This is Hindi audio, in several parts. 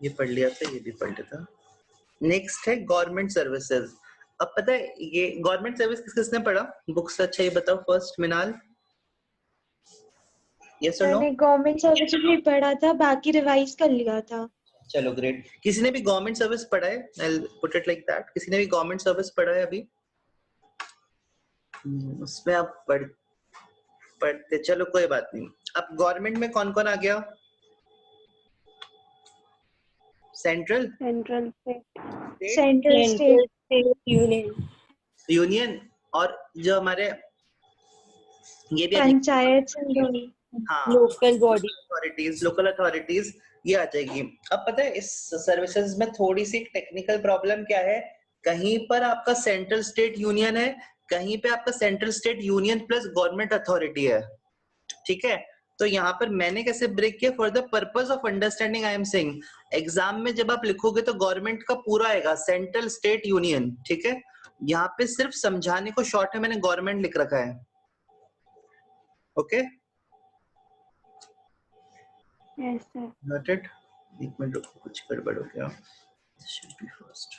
ये पढ़ लिया था, ये भी पढ़ लिया था। नेक्स्ट है गवर्नमेंट सर्विसेज। अब पता है ये गवर्नमेंट सर्विस किसने पढ़ा बुक से? अच्छा ये बताओ फर्स्ट, मिनाल, यस और नो? मैंने गवर्नमेंट सर्विस भी पढ़ा था, बाकी रिवाइज कर लिया था। चलो ग्रेट। किसी ने भी गवर्नमेंट सर्विस पढ़ा है? I'll put it like that. किसी ने भी गवर्नमेंट सर्विस पढ़ा है अभी? उसमें आप पढ़ते, चलो कोई बात नहीं। अब गवर्नमेंट में कौन कौन आ गया? सेंट्रल स्टेट यूनियन, और जो हमारे ये भी panchayat local body authorities, local authorities, ये आ जाएगी। अब पता है इस सर्विसेज में थोड़ी सी टेक्निकल प्रॉब्लम क्या है, कहीं पर आपका सेंट्रल स्टेट यूनियन है, कहीं पे आपका central state union plus government authority है, ठीक है? तो यहाँ पर मैंने कैसे ब्रेक किया, for the purpose of understanding I am saying, exam में जब आप लिखोगे तो गवर्नमेंट का पूरा आएगा, सेंट्रल स्टेट यूनियन, ठीक है? यहाँ पे सिर्फ समझाने को शॉर्ट में मैंने गवर्नमेंट लिख रखा है, ओके? Yes sir. नोटेड। एक मिनट रुको, कुछ गड़बड़ हो गया। should be first.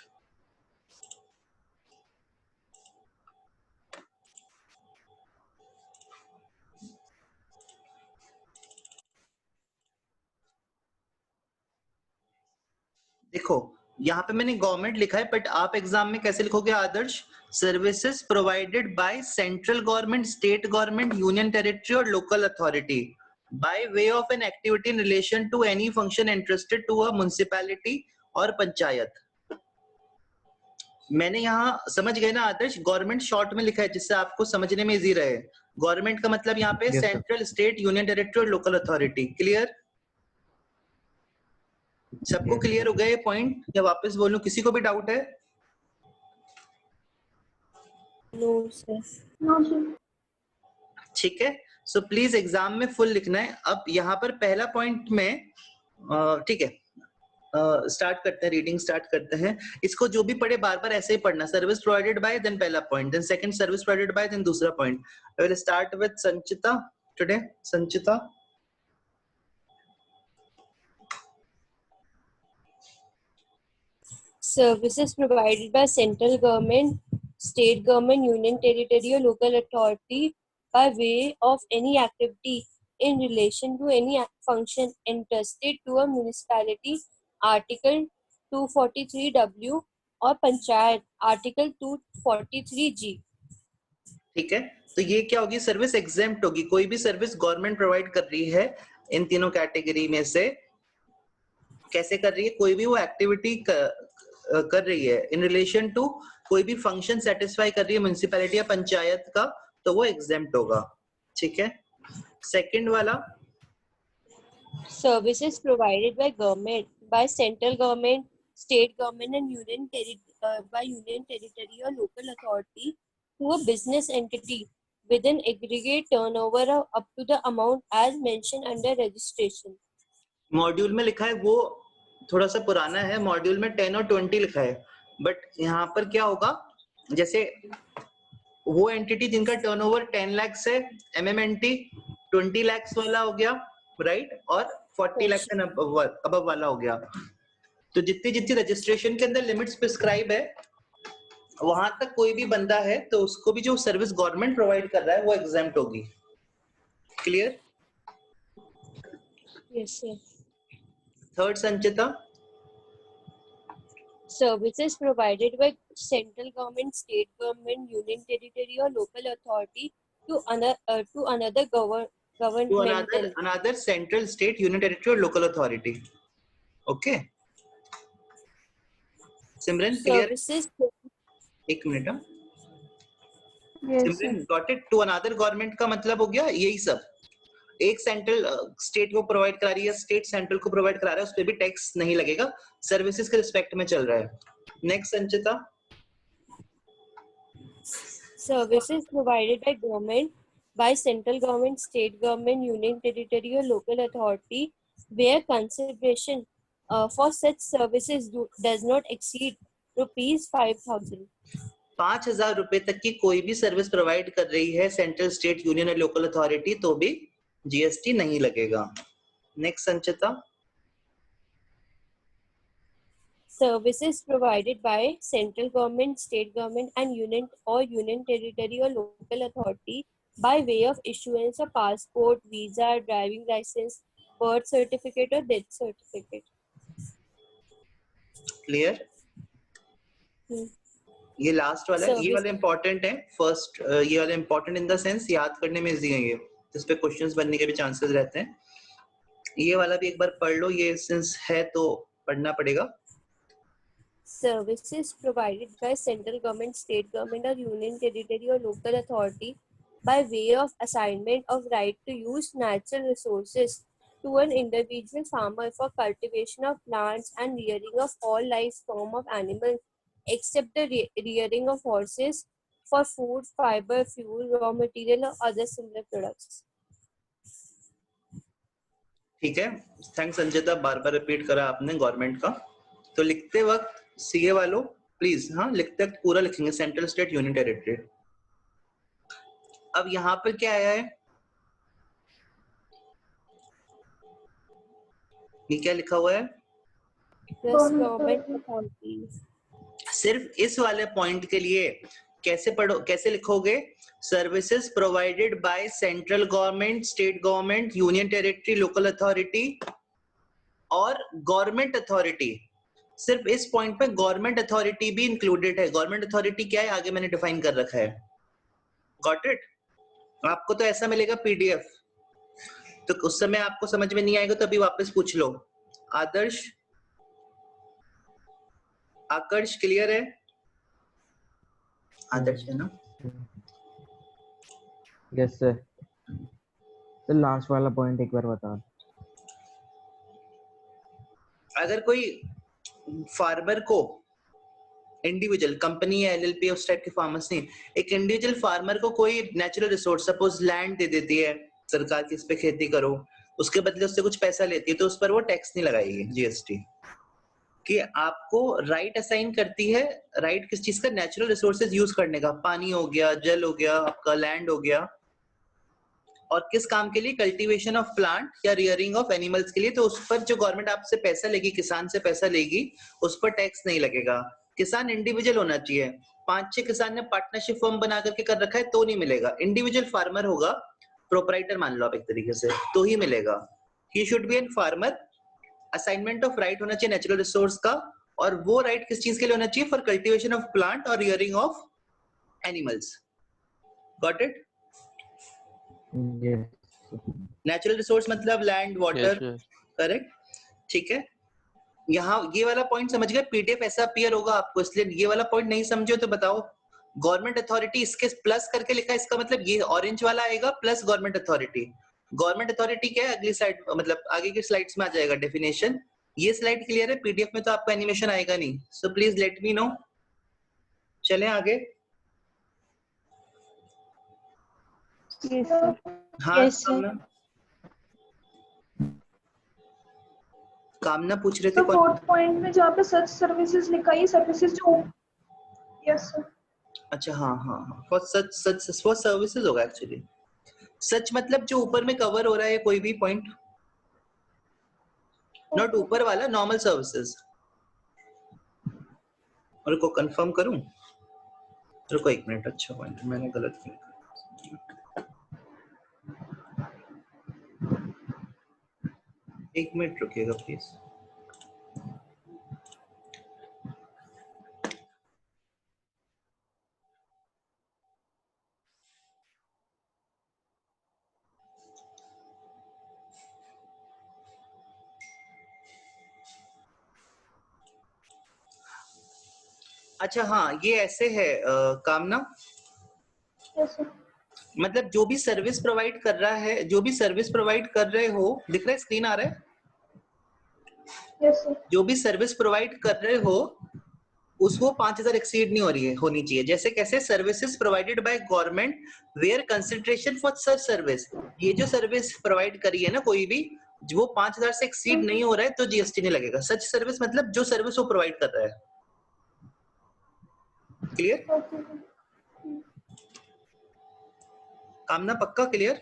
देखो यहाँ पे मैंने गवर्नमेंट लिखा है, बट आप एग्जाम में कैसे लिखोगे Adarsh? Services provided by central government, state government, union territory और local authority by way of an activity in relation to any function interested to a municipality और पंचायत। मैंने यहाँ समझ गए ना आदर्श, गवर्नमेंट शॉर्ट में लिखा है जिससे आपको समझने में इजी रहे। गवर्नमेंट का मतलब यहाँ पे सेंट्रल, स्टेट, यूनियन टेरिटरी और लोकल अथॉरिटी। क्लियर? सबको क्लियर हो गया ये पॉइंट या वापस बोलूं? किसी को भी डाउट है? No sir. ठीक है, सो प्लीज एग्जाम में फुल लिखना है। अब यहाँ पर पहला पॉइंट में ठीक है, स्टार्ट करते हैं, रीडिंग स्टार्ट करते हैं। इसको जो भी पढ़े बार बार ऐसे ही पढ़ना, सर्विस प्रोवाइडेड बाय, देन पहला point, then second service provided by, then दूसरा point. I will start with Sanchita today. Sanchita, services provided by central government, state government, union territory or local authority by way of any activity in relation to any function entrusted to a municipality, article 243W, और पंचायत आर्टिकल 243G। ठीक है, तो ये क्या होगी? सर्विस एग्जेम्प्ट होगी। कोई भी सर्विस गवर्नमेंट प्रोवाइड कर रही है इन तीनों कैटेगरी में से, कैसे कर रही है? कोई भी वो एक्टिविटी कर रही है इन रिलेशन टू कोई भी फंक्शन सेटिस्फाई कर रही है म्युनिसिपैलिटी या पंचायत का, तो वो एग्जेम्प्ट होगा, ठीक है? सेकंड वाला, services provided by government, by central government, state government and union territory or local authority to a business entity with an aggregate turnover of up to the amount as mentioned under registration। Module में लिखा है वो थोड़ा सा पुराना है, मॉड्यूल में 10 और 20 लिखा है, बट यहाँ पर क्या होगा, जैसे वो एंटिटी जिनका टर्नओवर 10 लाख है, एमएमएनटी 20 लाख वाला हो गया, राइट? और 40 लाख एंड अबव वाला हो गया। तो जितनी जितनी रजिस्ट्रेशन के अंदर लिमिट्स प्रिस्क्राइब है, वहां तक कोई भी बंदा है तो उसको भी जो सर्विस गवर्नमेंट प्रोवाइड कर रहा है वो एग्जेम्प्ट होगी। Clear? Yes sir. Third Sanchita, services provided by central government, state government, union territory or local authority to another governmental, another central, state, union territory or local authority. Okay, Simran clear? services एक minute, Simran got it? To another government का मतलब हो गया यही सब, एक सेंट्रल स्टेट को प्रोवाइड करा रही है, स्टेट सेंट्रल को प्रोवाइड करा रहा है, उस पे भी टैक्स नहीं लगेगा, सर्विसेज के रिस्पेक्ट में चल रहा है। Next Sanchita, services provided by government, by central government, state government, union territory or local authority where consideration for such services does not exceed rupees 5,000। 5,000 रुपए तक की कोई भी सर्विस प्रोवाइड कर रही है सेंट्रल, स्टेट, यूनियन और लोकल अथॉरिटी, तो भी जीएसटी नहीं लगेगा। Next Sanchita, services provided by central government, state government, and union territory or local authority by way of issuance of passport, visa, driving license, birth certificate or death certificate. Clear? ये लास्ट वाला है, ये वाला इंपॉर्टेंट है। फर्स्ट ये वाला इंपॉर्टेंट इन द सेंस याद करने में इजी है, ये इस पे क्वेश्चंस बनने के भी चांसेस रहते हैं। ये वाला भी एक बार पढ़ लो, ये सेंस है तो पढ़ना पड़ेगा। Services provided by central government, state government, or union territory or local authority by way of assignment of right to use natural resources to an individual farmer for cultivation of plants and rearing of all life form of animals except the rearing of horses for food, fiber, fuel, raw material or other similar products. ठीक है, थैंक्स संजिता, बार बार रिपीट करा आपने गवर्नमेंट का। तो लिखते वक्त सीए वालों प्लीज, हाँ लिखते वक्त पूरा लिखेंगे सेंट्रल, स्टेट, यूनियन टेरिटरी। अब यहाँ पर क्या आया है, ये क्या लिखा हुआ है? सिर्फ इस वाले पॉइंट के लिए कैसे पढ़ो, कैसे लिखोगे? Services provided by central government, state government, union territory, local authority और गवर्नमेंट अथॉरिटी। सिर्फ इस पॉइंट पे गवर्नमेंट अथॉरिटी भी इंक्लूडेड है। गवर्नमेंट अथॉरिटी क्या है आगे मैंने डिफाइन कर रखा है। Got it? आपको तो ऐसा मिलेगा पीडीएफ, तो उस समय आपको समझ में नहीं आएगा तो अभी वापस पूछ लो। आदर्श, आकर्ष क्लियर है? आदर्श है ना? Yes sir. तो लास्ट वाला पॉइंट एक बार बता। अगर कोई फार्मर को, इंडिविजुअल कंपनी या एलएलपी उस टाइप के फार्मर्स नहीं, एक इंडिविजुअल फार्मर को कोई नेचुरल रिसोर्स सपोज लैंड दे देती है सरकार की, इस पे खेती करो, उसके बदले उससे कुछ पैसा लेती है, तो उस पर वो टैक्स नहीं लगाएगी जीएसटी। कि आपको राइट असाइन करती है, राइट किस चीज का? नेचुरल रिसोर्सेज यूज करने का, पानी हो गया, जल हो गया, आपका लैंड हो गया, और किस काम के लिए? कल्टीवेशन ऑफ प्लांट या रियरिंग ऑफ एनिमल्स के लिए। तो उस पर जो गवर्नमेंट आपसे पैसा लेगी, किसान से पैसा लेगी, उस पर टैक्स नहीं लगेगा। किसान इंडिविजुअल होना चाहिए, 5-6 किसान ने पार्टनरशिप फर्म बना करके कर रखा है तो नहीं मिलेगा। इंडिविजुअल फार्मर होगा, प्रोपराइटर मान लो आप एक तरीके से, तो ही मिलेगा। He should be an farmer. Assignment of right होना चाहिए नेचुरल रिसोर्स का, और वो राइट किस चीज के लिए होना चाहिए? फॉर कल्टीवेशन ऑफ प्लांट और rearing of animals. Got it? Natural resource मतलब लैंड, वाटर, करेक्ट? ठीक है, यहाँ ये वाला पॉइंट समझ गए? पीडीएफ ऐसा अपीयर होगा आपको, इसलिए ये वाला पॉइंट नहीं समझो तो बताओ। गवर्नमेंट अथॉरिटी इसके प्लस करके लिखा है, इसका मतलब ये ऑरेंज वाला आएगा plus government authority. Government authority क्या है? अगली स्लाइड, मतलब आगे की स्लाइड्स में आ जाएगा डेफिनेशन। ये स्लाइड क्लियर है? पीडीएफ में तो आपको एनिमेशन आएगा नहीं, so please let me know. चलें आगे। Yes, sir. हाँ Yes, sir. कामना पूछ रहे थे। तो फोर्थ पॉइंट में जहाँ पे सच सर्विसेज लिखा है, सर्विसेज जो, यस सर। अच्छा हाँ हाँ हाँ, फॉर सच फॉर सर्विसेज होगा एक्चुअली। सच मतलब जो ऊपर में कवर हो रहा है कोई भी पॉइंट, नॉट ऊपर वाला, नॉर्मल सर्विसेज। और को कंफर्म करूं? रुको एक मिनट, अच्छा पॉइंट मैंने गलत किया। एक मिनट रुकिएगा प्लीज। अच्छा हाँ, ये ऐसे है कामना, यस सर। मतलब जो भी सर्विस प्रोवाइड कर रहा है, जो भी सर्विस प्रोवाइड कर रहे हो, दिख रहा है स्क्रीन आ रहा है? Yes sir. जो भी सर्विस प्रोवाइड कर रहे हो उसको 5000 एक्सीड नहीं हो रही है, होनी चाहिए। जैसे कैसे? Services provided by government where consideration for such service. ये जो सर्विस प्रोवाइड करी है ना कोई भी, वो 5000 से एक्सीड नहीं हो रहा है तो जीएसटी नहीं लगेगा। सच सर्विस मतलब जो सर्विस वो प्रोवाइड कर रहा है। क्लियर? कामना पक्का क्लियर?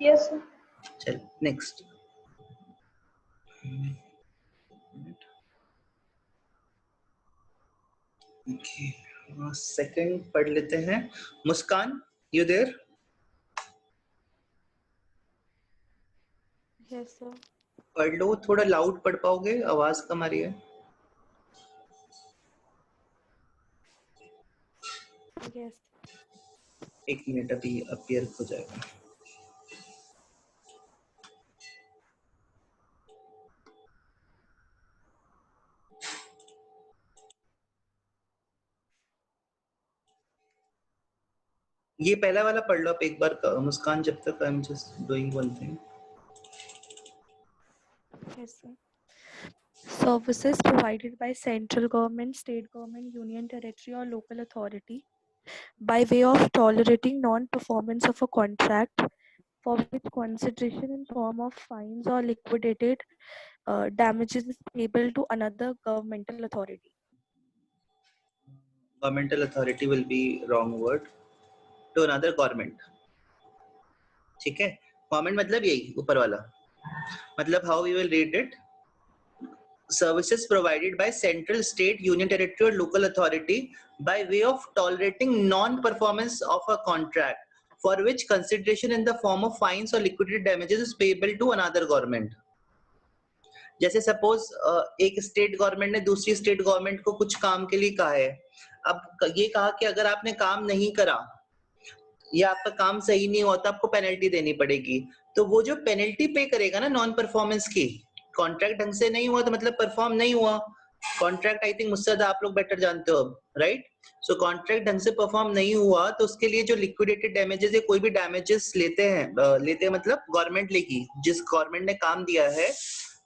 Yes sir. चल नेक्स्ट। ओके, सेकंड पढ़ लेते हैं। मुस्कान, यू देयर? Yes, sir. पढ़ लो, थोड़ा लाउड पढ़ पाओगे, आवाज कम आ रही है। Yes. एक मिनट, अभी अपीयर हो जाएगा। ये पहला वाला पढ़ लो आप एक बार मुस्कान, जब तक I am just doing one thing. Yes, sir. Services provided by central government, state government, union territory, or local authority by way of tolerating non-performance of a contract for which consideration in form of fines or liquidated damages is payable to another governmental authority. Governmental authority will be wrong word, to another government। ठीक है, गवर्नमेंट मतलब यही ऊपर वाला, मतलब how we will read it, services provided by central, state, union territory or local authority by way of tolerating non-performance of a contract for which consideration in the form of fines or liquidated damages is payable to another government। जैसे सपोज एक स्टेट गवर्नमेंट ने दूसरी स्टेट गवर्नमेंट को कुछ काम के लिए कहा है, अब ये कहा कि अगर आपने काम नहीं करा या आपका काम सही नहीं हुआ तो आपको पेनल्टी देनी पड़ेगी। तो वो जो पेनल्टी पे करेगा ना नॉन परफॉर्मेंस की, कॉन्ट्रैक्ट ढंग से नहीं हुआ तो मतलब परफॉर्म नहीं हुआ, कॉन्ट्रैक्ट आई थिंक मुझसे आप लोग बेटर जानते हो अब, राइट? सो कॉन्ट्रैक्ट ढंग से परफॉर्म नहीं हुआ तो उसके लिए जो लिक्विडेटेड डैमेजेस या कोई भी डैमेजेस लेते हैं मतलब गवर्नमेंट लेगी, जिस गवर्नमेंट ने काम दिया है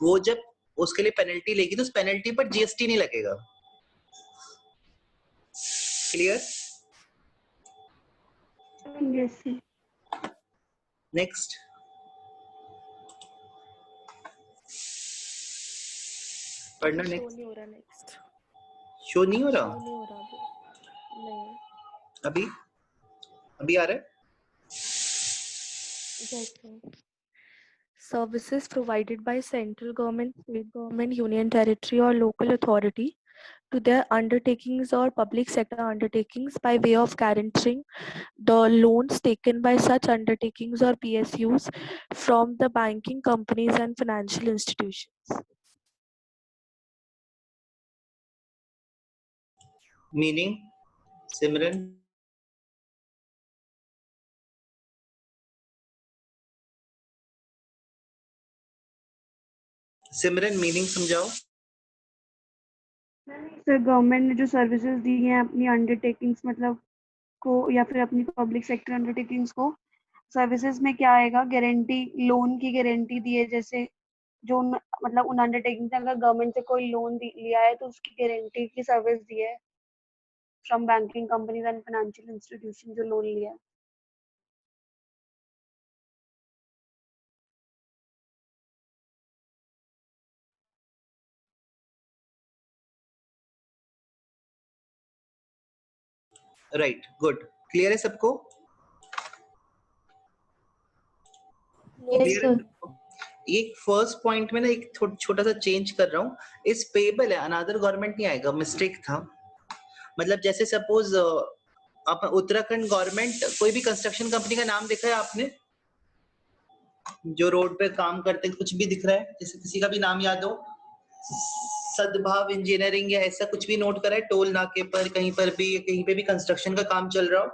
वो जब उसके लिए पेनल्टी लेगी तो उस पेनल्टी पर जीएसटी नहीं लगेगा। क्लियर? Yes, sir. नेक्स्ट, पढ़ना शो नेक्स्ट। नहीं हो रहा नेक्स्ट। शो नहीं हो शो रहा नहीं हो रहा अभी। नहीं। अभी? अभी आ रहा है? Yes, sir. Services provided by central government, state government, union territory, or local authority to their undertakings or public sector undertakings by way of guaranteeing the loans taken by such undertakings or PSUs from the banking companies and financial institutions. Meaning Simran? Simran meaning समझाओ। सर गवर्नमेंट ने जो सर्विसेज दी हैं अपनी अंडरटेकिंग्स मतलब को या फिर अपनी पब्लिक सेक्टर अंडरटेकिंग्स को, सर्विसेज में क्या आएगा, गारंटी, लोन की गारंटी दी है। जैसे जो मतलब उन अंडरटेकिंग से अगर गवर्नमेंट से कोई लोन लिया है तो उसकी गारंटी की सर्विस दी है from banking companies and financial institution जो लोन लिया है। राइट, गुड, क्लियर है सबको? Yes, sir. एक फर्स्ट पॉइंट में ना एक छोटा सा चेंज कर रहा हूँ, इस पेबल है, अनदर गवर्नमेंट नहीं आएगा, मिस्टेक था। मतलब जैसे सपोज आप उत्तराखंड गवर्नमेंट, कोई भी कंस्ट्रक्शन कंपनी का नाम देखा है आपने जो रोड पे काम करते, कुछ भी दिख रहा है, जैसे किसी का भी नाम याद हो, सद्भाव इंजीनियरिंग या ऐसा कुछ भी नोट करा है, टोल नाके पर कहीं पर भी, कहीं पे भी कंस्ट्रक्शन का काम चल रहा हो,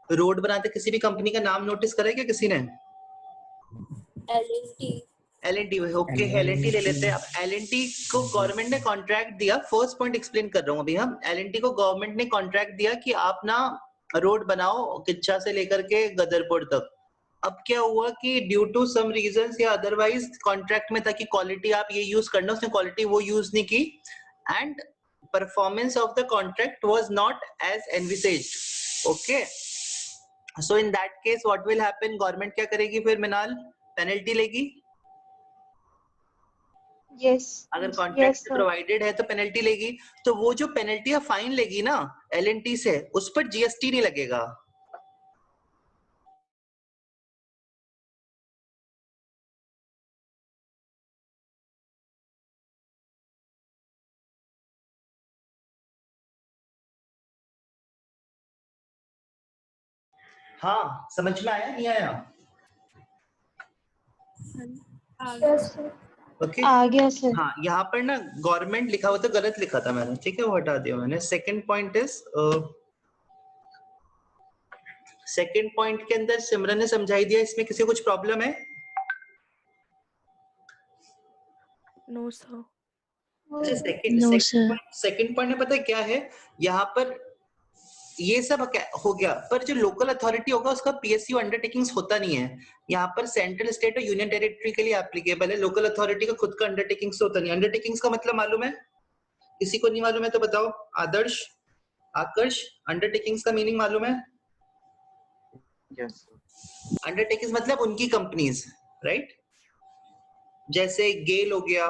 रोड बनाते किसी भी कंपनी का नाम नोटिस करा है क्या किसी ने? L&T। L&T, ओके, L&T ले लेते हैं। अब L&T को गवर्नमेंट ने कॉन्ट्रैक्ट दिया, फर्स्ट पॉइंट एक्सप्लेन कर रहा हूँ अभी हम। L&T को गवर्नमेंट ने कॉन्ट्रैक्ट दिया कि आप ना रोड बनाओ किच्छा से लेकर के गदरपुर तक। अब क्या हुआ कि ड्यू टू सम रीजंस या अदरवाइज कॉन्ट्रैक्ट में था कि क्वालिटी आप ये यूज करना, उसने क्वालिटी वो यूज नहीं की and performance of the contract was not as envisaged. Okay, so in that case what will happen, government क्या करेगी फिर मिनाल? पेनल्टी लेगी। Yes. अगर Yes, कॉन्ट्रैक्ट से sir. प्रोवाइडेड है तो पेनल्टी लेगी, तो वो जो पेनल्टी या फाइन लेगी ना L&T से, उस पर जीएसटी नहीं लगेगा। हाँ, समझ में आया नहीं आया? ओके आ गया सर। हाँ, यहाँ पर ना गवर्नमेंट लिखा हुआ तो गलत लिखा था मैंने, ठीक है, वो हटा दिया मैंने। Second point is, second point के अंदर सिमरन ने समझाई दिया, इसमें किसी को कुछ प्रॉब्लम है? No, sir. अच्छा, No, sir. सेकंड पॉइंट में पता है क्या है, यहाँ पर ये सब हो गया, पर जो लोकल अथॉरिटी होगा उसका पीएसयू अंडरटेकिंग्स होता नहीं है। यहाँ पर सेंट्रल, स्टेट और यूनियन टेरिटरी के लिए एप्लीकेबल है, लोकल अथॉरिटी का खुद का अंडरटेकिंग्स होता नहीं। अंडरटेकिंग्स का मतलब मालूम है? किसी को नहीं मालूम है तो बताओ। आदर्श, आकर्ष, अंडरटेकिंग्स का मीनिंग मालूम है? यस अंडरटेकिंग्स मतलब उनकी कंपनीज, राइट? जैसे गेल हो गया,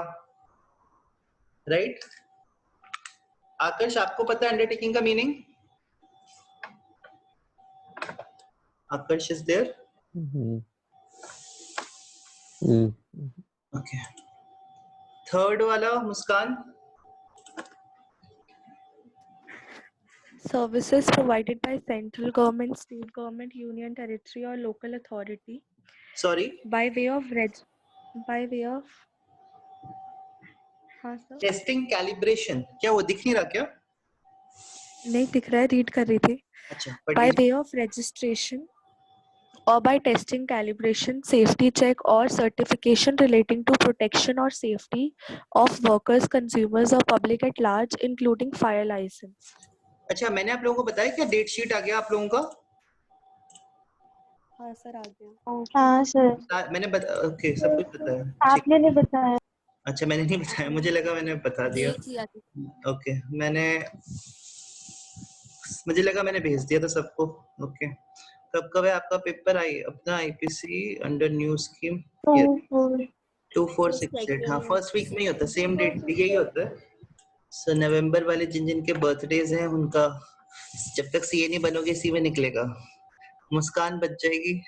राइट? आकर्ष, आपको पता है अंडरटेकिंग का meaning? Aakarsh is there? Okay. Third वाला Muskan? Services provided by central government, state government, union territory or local authority sorry, by way of हाँ सर, टेस्टिंग कैलिब्रेशन, क्या वो दिख नहीं रहा क्या? नहीं दिख रहा है, रीड कर रही थी। अच्छा, By पढ़िए। way of registration or by testing, calibration, safety check or certification relating to protection or safety of workers, consumers or public at large, including fire license. अच्छा, मैंने आप लोगों को बताया क्या डेट शीट आ गया आप लोगों का? हाँ सर, आ गया। हाँ सर, मैंने ओके, सब कुछ बताया, ठीक। आपने नहीं बताया। अच्छा, मैंने नहीं बताया, मुझे लगा मैंने बता दिया। ओके, मुझे लगा मैंने भेज दिया था सबको। ओके, कब है आपका पेपर? आई अपना आईपीसी अंडर न्यू स्कीम 2468। हाँ, फर्स्ट वीक में ही होता है, सेम डेट यही होता है। सो नवंबर वाले जिन जिन के बर्थडेज हैं उनका जब तक सीए नहीं बनोगे इसी में निकलेगा। मुस्कान बच जाएगी।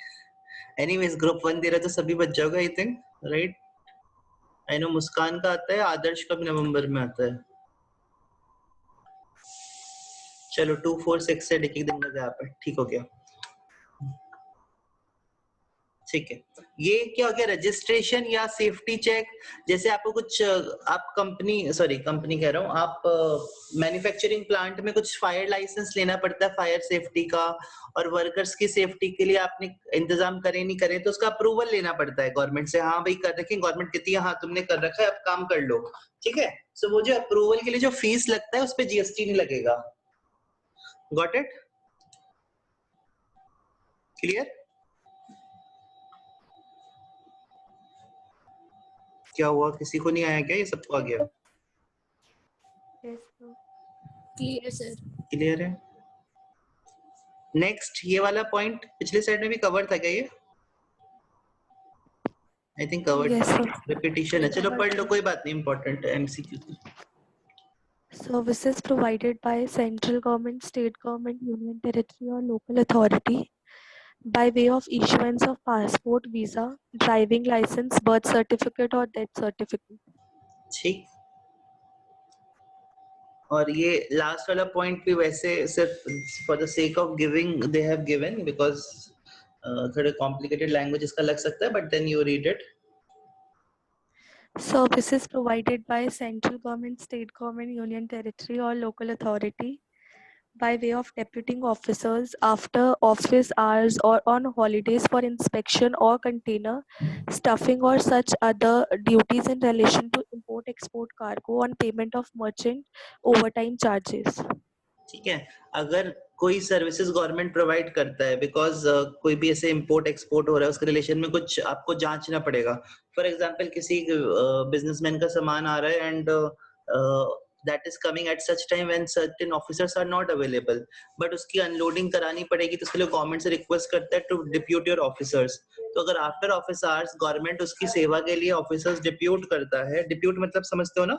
एनीवेज, ग्रुप 1 दे रहा तो सभी बच जाओगे I think, right? I know Muskan का आता है, आदर्श का भी नवंबर में आता है। चलो 2-4-6 से एक दिन में गैप है, ठीक हो गया, ठीक है। ये क्या हो गया, रजिस्ट्रेशन या सेफ्टी चेक? जैसे आपको कुछ आप कंपनी कह रहा हूँ, आप मैन्युफैक्चरिंग प्लांट में कुछ फायर लाइसेंस लेना पड़ता है फायर सेफ्टी का, और वर्कर्स की सेफ्टी के लिए आपने इंतजाम करे नहीं करे तो उसका अप्रूवल लेना पड़ता है गवर्नमेंट से। हाँ भाई कर रखे, गवर्नमेंट कहती है हाँ तुमने कर रखा है, अब काम कर लो, ठीक है। सो वो जो अप्रूवल के लिए जो फीस लगता है उस पर जीएसटी नहीं लगेगा। Got it? क्लियर? क्या हुआ, किसी को नहीं आया क्या? ये सबको आ गया? Yes, sir. Clear, sir. Clear है? नेक्स्ट, ये वाला पॉइंट पिछले साइड में भी कवर था क्या ये? I think covered. Yes, sir. Repetition है, चलो पढ़ लो, कोई बात नहीं, इंपॉर्टेंट है MCQ. Services provided by central government, state government, union territory or local authority by way of issuance of passport, visa, driving license, birth certificate or death certificate. ठीक। और ये लास्ट वाला पॉइंट भी वैसे सिर्फ for the sake of giving they have given, because थोड़ा कॉम्प्लिकेटेड लैंग्वेज इसका लग सकता है, but then you read it. Services provided by central government, state government, union territory or local authority by way of deputing officers after office hours or on holidays for inspection or container stuffing or such other duties in relation to import export cargo on payment of merchant overtime charges. ठीक है, अगर कोई सर्विसेज गवर्नमेंट प्रोवाइड करता है, बिकॉज कोई भी ऐसे इंपोर्ट एक्सपोर्ट हो रहा है उसके रिलेशन में कुछ आपको जांचना पड़ेगा। फॉर एग्जांपल किसी बिजनेसमैन का सामान आ रहा है and that is coming at such time when certain officers are not available, but उसकी अनलोडिंग करानी पड़ेगी, तो उसके लिए गवर्नमेंट से रिक्वेस्ट करता है टू डिप्यूट योर ऑफिसर्स। तो अगर आफ्टर ऑफिस आवर्स गवर्नमेंट उसकी सेवा के लिए ऑफिसर्स डिप्यूट करता है, डिप्यूट मतलब समझते हो ना,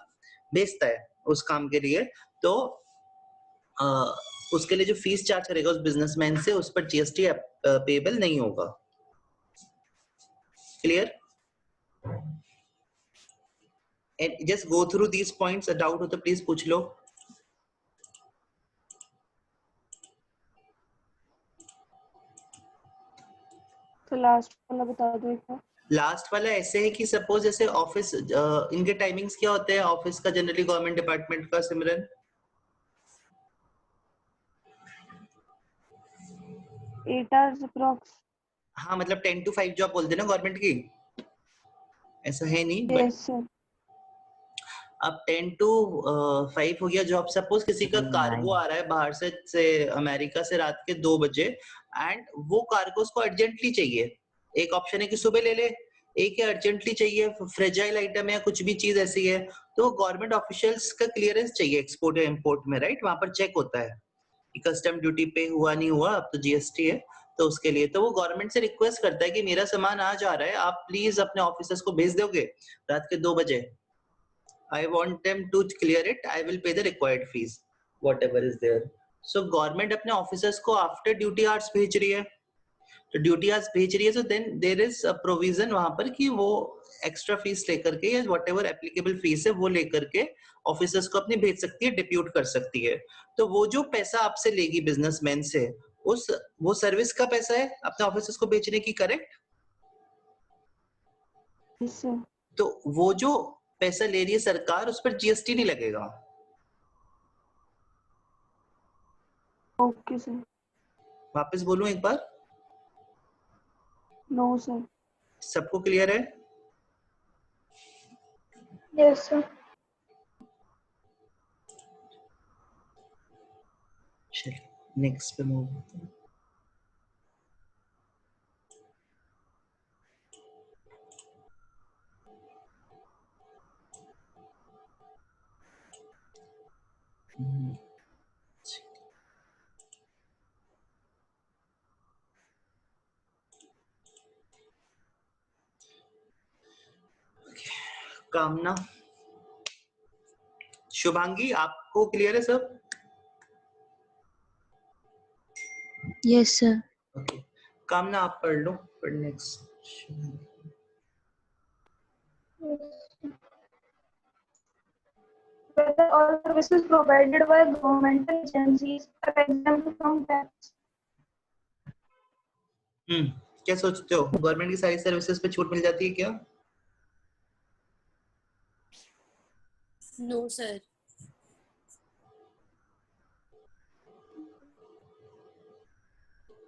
भेजता है उस काम के लिए, तो उसके लिए जो फीस चार्ज करेगा उस बिजनेसमैन से, उस पर जीएसटी पेबल नहीं होगा। Clear? And just go through these points, doubt हो तो प्लीज पूछ लो। तो लास्ट वाला बता दो एक बार। लास्ट वाला ऐसे है कि सपोज जैसे ऑफिस इनके टाइमिंग्स क्या होते हैं ऑफिस का जनरली गवर्नमेंट डिपार्टमेंट का सिमरन? 8 hours अप्रॉक्स। हाँ मतलब 10 to 5 जॉब बोलते हैं ना गवर्नमेंट की, ऐसा है नहीं बट यस सर। अब 10 to 5 हो गया जॉब। सपोज किसी का कार्गो आ रहा है बाहर से अमेरिका से रात के 2 बजे एंड वो कार्गो उसको अर्जेंटली चाहिए। एक ऑप्शन है कि सुबह ले ले, एक है अर्जेंटली चाहिए, फ्रेजाइल आइटम है या कुछ भी चीज ऐसी है, तो गवर्नमेंट ऑफिशियल्स का क्लियरेंस चाहिए एक्सपोर्ट या इंपोर्ट में, राइट? वहां पर चेक होता है कि कस्टम ड्यूटी पे हुआ नहीं हुआ, अब तो जीएसटी है तो उसके लिए तो वो गवर्नमेंट से रिक्वेस्ट करता है कि मेरा सामान आ जा रहा है, आप प्लीज अपने ऑफिसर्स को भेज दोगे रात के 2 बजे। I want them to clear it. I will pay the required fees, whatever is there. So government अपने officers को after duty hours भेज रही है, तो duty hours भेज रही है, so then there is a provision वहां पर कि वो extra fees लेकर के या whatever applicable fees है वो लेकर के officers को अपनी भेज सकती है, depute कर सकती है। तो वो जो पैसा आपसे लेगी businessman से, वो सर्विस का पैसा है अपने ऑफिसर्स को भेजने की, करेक्ट? Yes sir. तो वो जो पैसा ले रही है सरकार उस पर जीएसटी नहीं लगेगा। Okay sir. वापस बोलूं एक बार? No sir. सबको क्लियर है? Yes sir. चलिए नेक्स्ट पे मूव करते हैं। कामना, शुभांगी, आपको क्लियर है सब? Yes sir. ओके, कामना आप पढ़ लो फिर next. Whether all services provided by governmental agencies are exempt from tax. क्या सोचते हो, गवर्नमेंट की सारी सर्विसेज पे छूट मिल जाती है क्या? No, sir.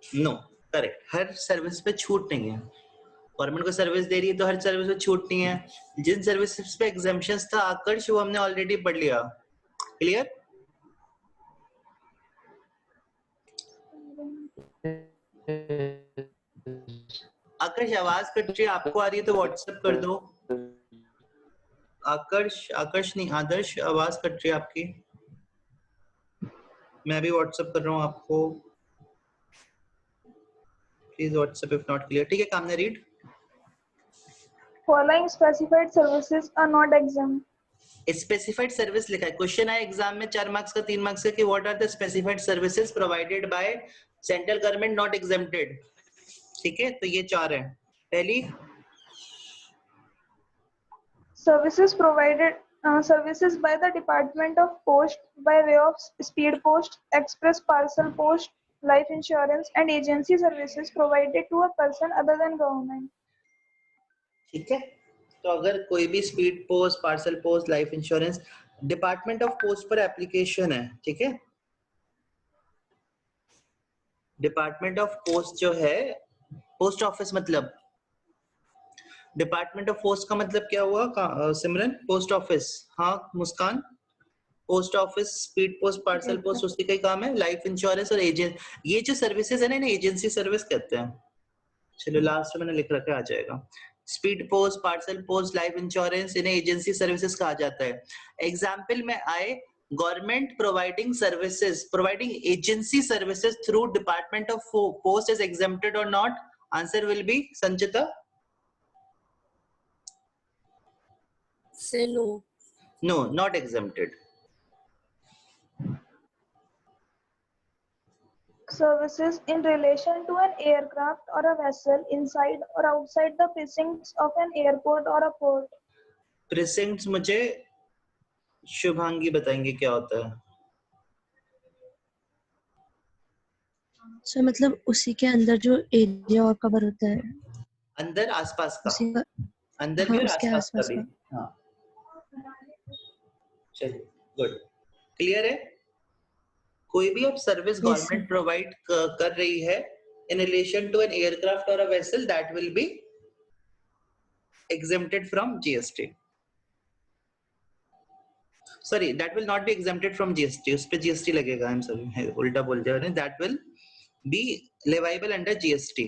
नो, करेक्ट, हर सर्विस पे छूट नहीं है। गवर्नमेंट को सर्विस दे रही है तो हर सर्विस पे छूट नहीं है। जिन सर्विसेज पे एग्जेम्पशंस था आकर्ष वो हमने ऑलरेडी पढ़ लिया, क्लियर? आकर्ष आवाज कट रही है, आपको आ रही है तो व्हाट्सएप कर दो। आकर्ष नहीं, आदर्श, आवाज कट रही है आपकी। मैं भी व्हाट्सएप कर रहा हूँ आपको, please WhatsApp if not clear. ठीक है, कामना read. Following specified services are not exempt. Specified service लिखा है, क्वेश्चन आया एग्जाम में 4 मार्क्स का 3 मार्क्स का कि what are the specified services provided by central government not exempted. ठीक है, तो ये 4 है। पहली Services provided services by the Department of Post by way of speed post, express parcel post, life insurance, and agency services provided to a person other than government. ठीक है, तो अगर कोई भी speed post, parcel post, life insurance department of post पर एप्लीकेशन है, ठीक है, डिपार्टमेंट ऑफ पोस्ट जो है, पोस्ट ऑफिस मतलब डिपार्टमेंट ऑफ पोस्ट का मतलब क्या हुआ सिमरन? Post office. हाँ Muskan, post office, speed post, parcel post, उसके कई काम है। लाइफ इंश्योरेंस और एजेंट, ये जो सर्विसेज है ना इन्हें एजेंसी सर्विस कहते हैं। चलो लास्ट में मैंने लिख रखा है, आ जाएगा। Speed post, parcel post, life insurance, इन्हें एजेंसी सर्विसेज कहा जाता है। एग्जाम्पल में आए government providing services, providing agency services through department of post is exempted or not? Answer will be Sanchita. Say no. No, not exempted. Services in relation to an aircraft or a vessel inside or outside the precincts of an airport or a port. Presidents मुझे शुभांगी बताएंगे क्या होता है। सर मतलब उसी के अंदर जो एरिया और कवर होता है अंदर आसपास का, उसी का, अंदर भी हाँ और उसके आसपास का आसपास भी। का। हाँ चलिए गुड, क्लियर है। कोई भी अब service yes sir. Government provide कर रही है in relation to an aircraft or a vessel, that will be exempted from GST. Sorry, that will not be exempted from GST. उस पे GST लगेगा। I'm sorry, उल्टा बोल दिया मैंने। That will be leviable under GST.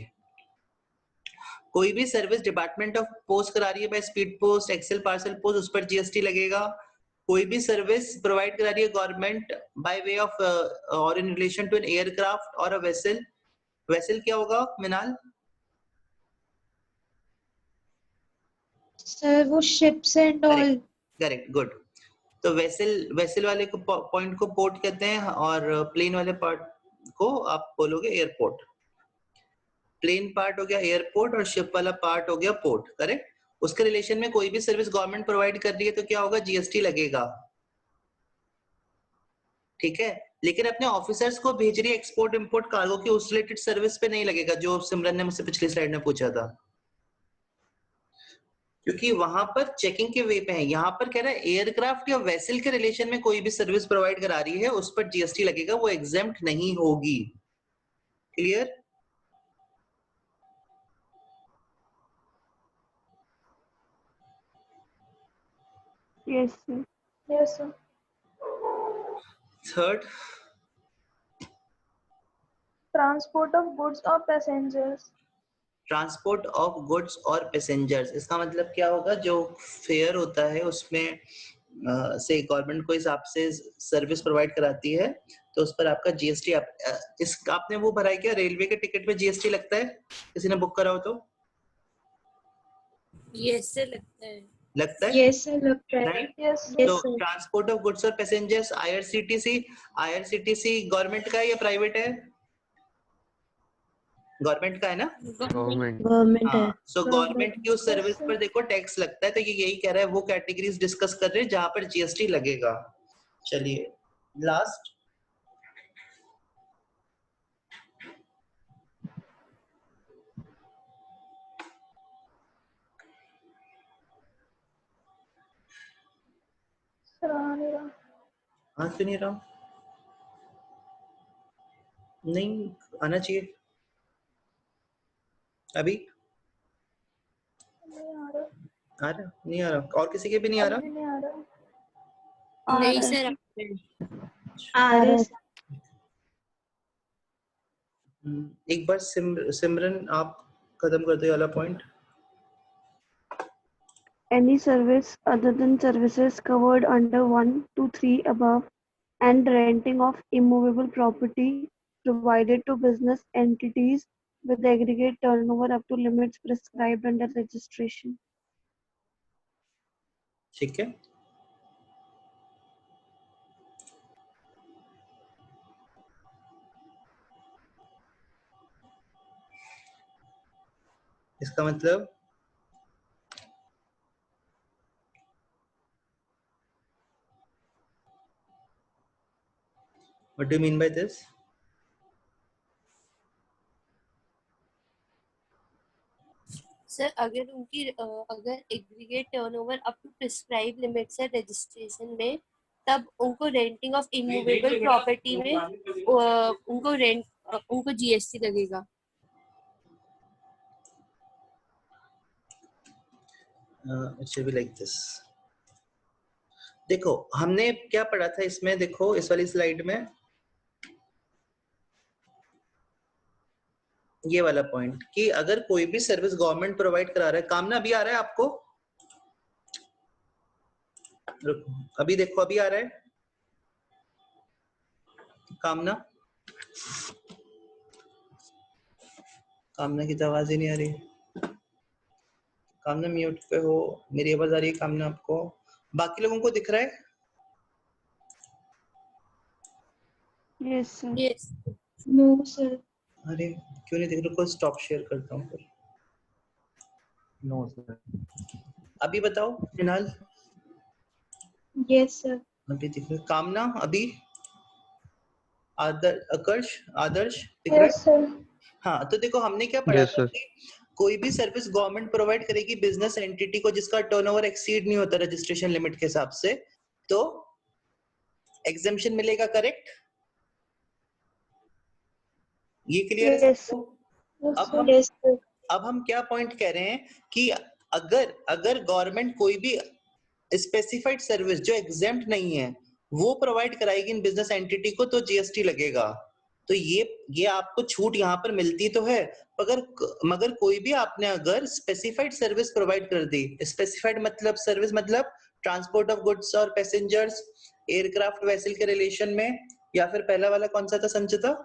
कोई भी सर्विस डिपार्टमेंट ऑफ पोस्ट करा रही है by speed post, excel parcel post, उस पर GST लगेगा। कोई भी सर्विस प्रोवाइड करा रही है government by way of or in relation to an aircraft or a vessel, vessel क्या होगा मिनाल? सर वो ships and all. Correct, good. तो वेसल वाले को पॉइंट को पोर्ट कहते हैं और प्लेन वाले पार्ट को आप बोलोगे एयरपोर्ट। प्लेन पार्ट हो गया एयरपोर्ट और शिप वाला पार्ट हो गया पोर्ट, करेक्ट। उसके रिलेशन में कोई भी सर्विस गवर्नमेंट प्रोवाइड कर रही है तो क्या होगा, जीएसटी लगेगा, ठीक है। लेकिन अपने ऑफिसर्स को भेज रही है एक्सपोर्ट इंपोर्ट कार्गो की, उस रिलेटेड सर्विस पे नहीं लगेगा, जो सिमरन ने मुझसे पिछली स्लाइड में पूछा था, क्योंकि वहां पर चेकिंग के वे पे है। यहाँ पर कह रहा है एयरक्राफ्ट या वेसल के रिलेशन में कोई भी सर्विस प्रोवाइड करा रही है उस पर जीएसटी लगेगा, वो एग्जेम्प्ट नहीं होगी। Clear? Yes, sir. Yes, sir. Third, Transport of goods or passengers. Transport of goods और पैसेंजर्स, इसका मतलब क्या होगा, जो फेयर होता है उसमें से गवर्नमेंट को हिसाब से सर्विस प्रोवाइड कराती है तो उस पर आपका जीएसटी इस आपने वो भरा है क्या, रेलवे के टिकट पे जीएसटी लगता है, किसी ने बुक करा हो तो? यस सर लगता है। लगता है, यस सर लगता है। राइट। Yes, sir. यस तो सर। ट्रांसपोर्ट ऑफ गुड्स और पैसेंजर्स, आईआरसीटीसी गवर्नमेंट का है या प्राइवेट है? गवर्नमेंट का है ना। गवर्नमेंट। गवर्नमेंट है। हाँ, सो गवर्नमेंट की उस सर्विस Yes, पर देखो टैक्स लगता है, तो ये यही कह रहा है, वो कैटेगरीज डिस्कस कर रहे हैं जहां पर जीएसटी लगेगा। चलिए लास्ट, sir. Anira. हाँ सुन नहीं रहा हूँ, नहीं आना चाहिए अभी, नहीं आ रहा, आ रहा नहीं आ रहा, और किसी के भी नहीं आ अभी रहा। भी नहीं आ रहा। नहीं रहा है। सर आ रहा है। एक बार सिमरन आप खत्म कर दो ये वाला point. Any service other than services covered under 1 to 3 above and renting of immovable property provided to business entities with aggregate turnover up to limits prescribed under registration. ठीक है, इसका मतलब what do you mean by this? Sir अगर उनकी अगर aggregate turnover up to prescribe limits है रजिस्ट्रेशन में, तब उनको रेंटिंग ऑफ इमूवेबल प्रॉपर्टी में उनको रेंट उनको जीएसटी लगेगा। It should be like this. देखो हमने क्या पढ़ा था इसमें, देखो इस वाली स्लाइड में ये वाला पॉइंट कि अगर कोई भी सर्विस गवर्नमेंट प्रोवाइड करा रहा है, कामना अभी आ रहा है आपको, रुको अभी देखो अभी आ रहा है कामना, कामना की तो आवाज ही नहीं आ रही, कामना म्यूट पे हो, मेरी आवाज आ रही है कामना आपको, बाकी लोगों को दिख रहा है? Yes, sir. Yes no sir. अरे क्यों नहीं दिख रहा, को स्टॉप शेयर करता हूँ फिर। No sir. अभी बताओ फिलहाल, यस सर। अभी दिख रहा है कामना, अभी आदर्श दिख रहा है? Yes, sir. हाँ, तो देखो हमने क्या पढ़ा Yes, था sir. कि कोई भी सर्विस गवर्नमेंट प्रोवाइड करेगी बिजनेस एंटिटी को जिसका टर्नओवर एक्सीड नहीं होता रजिस्ट्रेशन लिमिट के हिसाब से, तो एग्जेम्पशन मिलेगा, करेक्ट? ये क्लियर है Yes. सबको? Yes, अब sir. हम Yes, sir. अब हम क्या पॉइंट कह रहे हैं कि अगर गवर्नमेंट कोई भी स्पेसिफाइड सर्विस जो एग्जेम्प्ट नहीं है वो प्रोवाइड कराएगी इन बिजनेस एंटिटी को तो जीएसटी लगेगा। तो ये आपको छूट यहाँ पर मिलती तो है, मगर कोई भी आपने अगर स्पेसिफाइड सर्विस प्रोवाइड कर दी, स्पेसिफाइड मतलब सर्विस मतलब ट्रांसपोर्ट ऑफ गुड्स और पैसेंजर्स एयरक्राफ्ट वेसल के रिलेशन में, या फिर पहला वाला कौन सा था संचिता?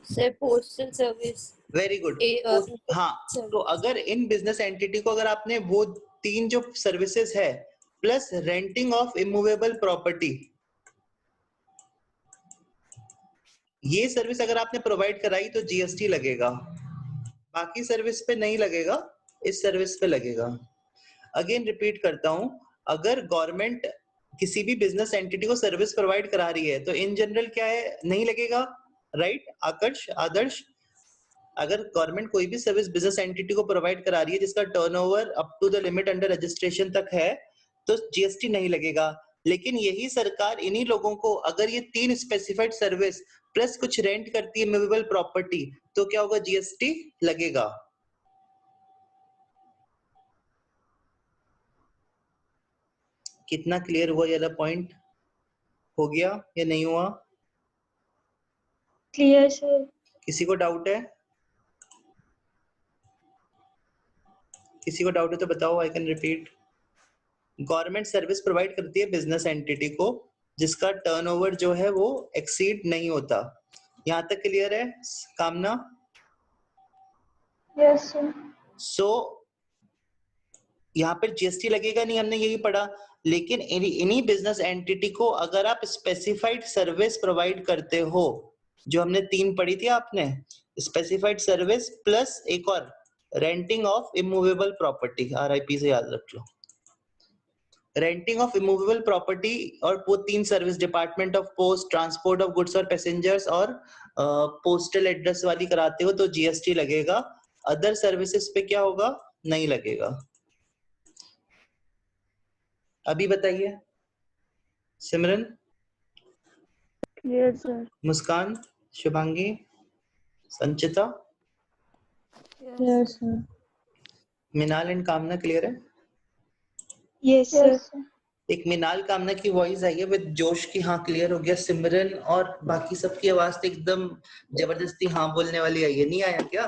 Sir, postal service. Very good. हाँ, तो अगर इन बिजनेस एंटिटी को अगर आपने वो 3 जो सर्विसेज है plus renting of immovable property, ये सर्विस अगर आपने प्रोवाइड कराई तो जीएसटी लगेगा, बाकी सर्विस पे नहीं लगेगा, इस सर्विस पे लगेगा। अगेन रिपीट करता हूं, अगर गवर्नमेंट किसी भी बिजनेस एंटिटी को सर्विस प्रोवाइड करा रही है तो इन जनरल क्या है, नहीं लगेगा, राइट? आदर्श, अगर गवर्नमेंट कोई भी सर्विस बिजनेस एंटिटी को प्रोवाइड करा रही है जिसका turnover up to the limit under registration तक है तो जीएसटी नहीं लगेगा। लेकिन यही सरकार इन्हीं लोगों को अगर ये 3 स्पेसिफाइड सर्विस प्लस कुछ रेंट करती है मूवेबल प्रॉपर्टी तो क्या होगा, जीएसटी लगेगा। कितना क्लियर हुआ ये वाला पॉइंट? हो गया या नहीं हुआ? Clear, sir. किसी को डाउट है? किसी को डाउट है तो बताओ, I can repeat. Government service provide करती है बिजनेस एंटिटी को जिसका टर्नओवर जो है वो एक्सीड नहीं होता। यहाँ तक क्लियर है कामना? Yes, sir. सो यहाँ पर जीएसटी लगेगा नहीं, हमने यही पढ़ा। लेकिन इन्हीं बिजनेस एंटिटी को अगर आप स्पेसिफाइड सर्विस प्रोवाइड करते हो, जो हमने 3 पढ़ी थी आपने, स्पेसिफाइड सर्विस प्लस एक और renting of immovable property, RIP से याद रख लो, रेंटिंग ऑफ इमूवेबल प्रॉपर्टी, और वो 3 service department of post, transport of goods और पैसेंजर्स और पोस्टल एड्रेस वाली कराते हो तो जीएसटी लगेगा। अदर सर्विसेज पे क्या होगा, नहीं लगेगा। अभी बताइए सिमरन, Clear, sir. Muskan, Shubhangi, Sanchita, Yes, sir. Minal and कामना क्लियर है? Yes, sir. Yes, sir. एक मिनाल कामना की वॉइस आई है विद जोश की हाँ क्लियर हो गया। सिमरन और बाकी सबकी आवाज तो एकदम जबरदस्ती हाँ बोलने वाली आई है, नहीं आया क्या?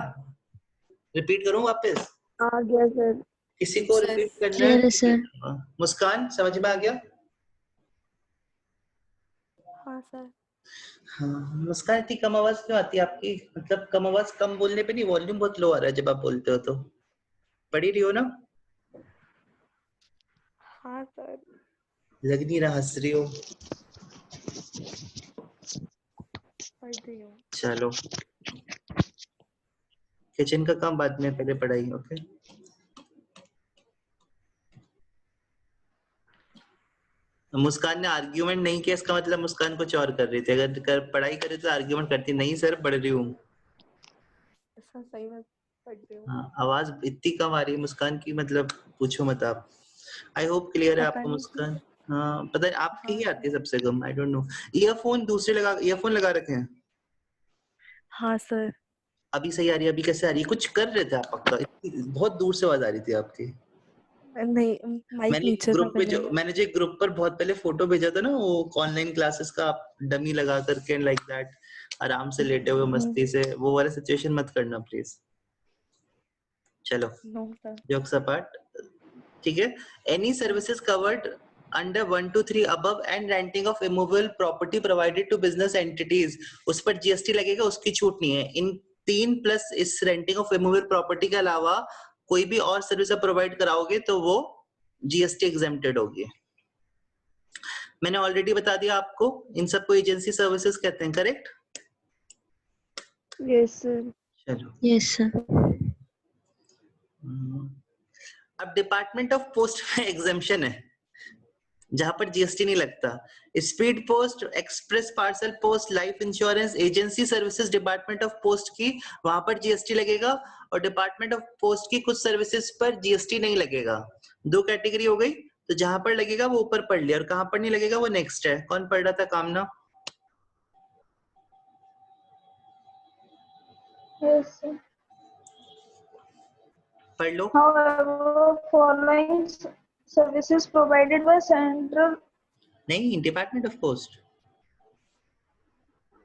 रिपीट करूं वापस? आ गया सर। किसी को Sir. रिपीट करना Clear है, sir. मुस्कान समझ में आ गया? हाँ सर। हाँ, मुस्कान इतनी कम आवाज क्यों आती है आपकी? मतलब कम आवाज, कम बोलने पे नहीं, वॉल्यूम बहुत लो आ रहा है जब आप बोलते हो तो। पढ़ी रही हो ना? हाँ सर। लग नहीं रहा हंस रही हो। पढ़ रही हूँ। चलो किचन का काम बाद में, पहले पढ़ाई। ओके मुस्कान ने आर्ग्यूमेंट नहीं किया, इसका मतलब मुस्कान कुछ और कर रही थी। अगर पढ़ाई करे तो आर्ग्यूमेंट करती, नहीं सर पढ़ रही हूँ। ऐसा सही में पढ़ रही हूँ। हाँ, आवाज इतनी कम आ रही है मुस्कान की, मतलब पूछो मत आप। आई होप क्लियर है पता आपको नहीं मुस्कान? हाँ पता है, आपकी हाँ ही आती है सबसे कम। I don't know. ईयरफोन लगा रखे हैं? हाँ सर। अभी सही आ रही है? अभी कैसे आ रही है? कुछ कर रहे थे आप पक्का? बहुत दूर से आवाज आ रही थी आपकी। नहीं, माइक नीचे था मैंने जो ग्रुप पर बहुत पहले फोटो भेजा था ना, वो ऑनलाइन क्लासेस का, आप डमी लगा करके लाइक दैट आराम से लेटे हुए मस्ती से, वो वाला सिचुएशन मत करना प्लीज। चलो नो सर। जोक्स अपार्ट, ठीक है। Any services covered under 1 to 3 above and renting of immovable property provided to business entities, उस पर जीएसटी लगेगा, उसकी छूट नहीं है। इन 3 प्लस इस रेंटिंग ऑफ इमूवेबल प्रॉपर्टी के अलावा कोई भी और सर्विस आप प्रोवाइड कराओगे तो वो जीएसटी एग्जेम्प्टेड होगी। मैंने ऑलरेडी बता दिया आपको, इन सबको एजेंसी सर्विसेज कहते हैं, करेक्ट? Yes sir. चलो Yes, sir. अब डिपार्टमेंट ऑफ पोस्ट में एग्जेम्पशन है। जहां पर जीएसटी नहीं लगता। Speed post, express parcel post, life insurance, agency services department of post की, वहां पर जीएसटी लगेगा, और डिपार्टमेंट ऑफ पोस्ट की कुछ सर्विसेज पर जीएसटी नहीं लगेगा। 2 कैटेगरी हो गई। तो जहां पर लगेगा वो ऊपर पढ़ लिया, और कहां पर नहीं लगेगा वो नेक्स्ट है। कौन पढ़ रहा था? कामना Yes, sir. पढ़ लो। However, following services provided by central नहीं, department of post.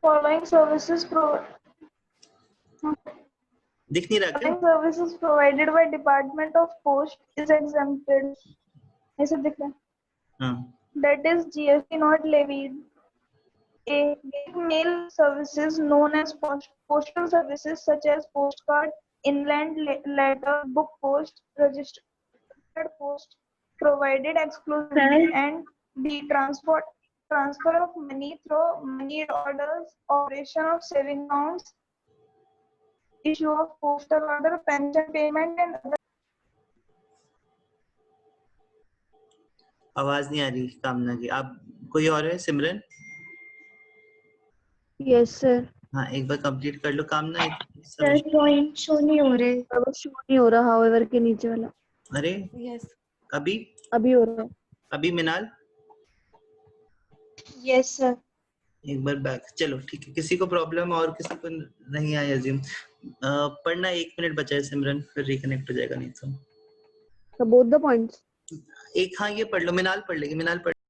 following services दिख नहीं रहा क्या? following services provided by Department of Post is exempted. ऐसे दिख रहा है. हाँ, That is GST not levied. A mail services known as postal services such as postcard, inland letter, book post, registered post provided exclusively, and the transfer of money through money orders, operation of saving accounts, issue of postal order, pension payment, and other. आवाज नहीं आ रही कामना की। आप कोई और है? सिमरन? Yes sir. हाँ, एक बार कंप्लीट कर लो कामना। सर ड्राइंग शो नहीं हो रहे। अब शो नहीं हो रहा हाउएवर के नीचे वाला। अरे Yes. अभी अभी हो रहा है। अभी मिनाल यस सर। एक बार बैक। चलो ठीक है, किसी को प्रॉब्लम और किसी को नहीं आया अज्यूम। पढ़ना 1 मिनट बचा है सिमरन, फिर रिकनेक्ट हो जाएगा नहीं तो। Both the points. एक हाँ ये पढ़ लो, मिनाल पढ़ लेगी। मिनाल पढ़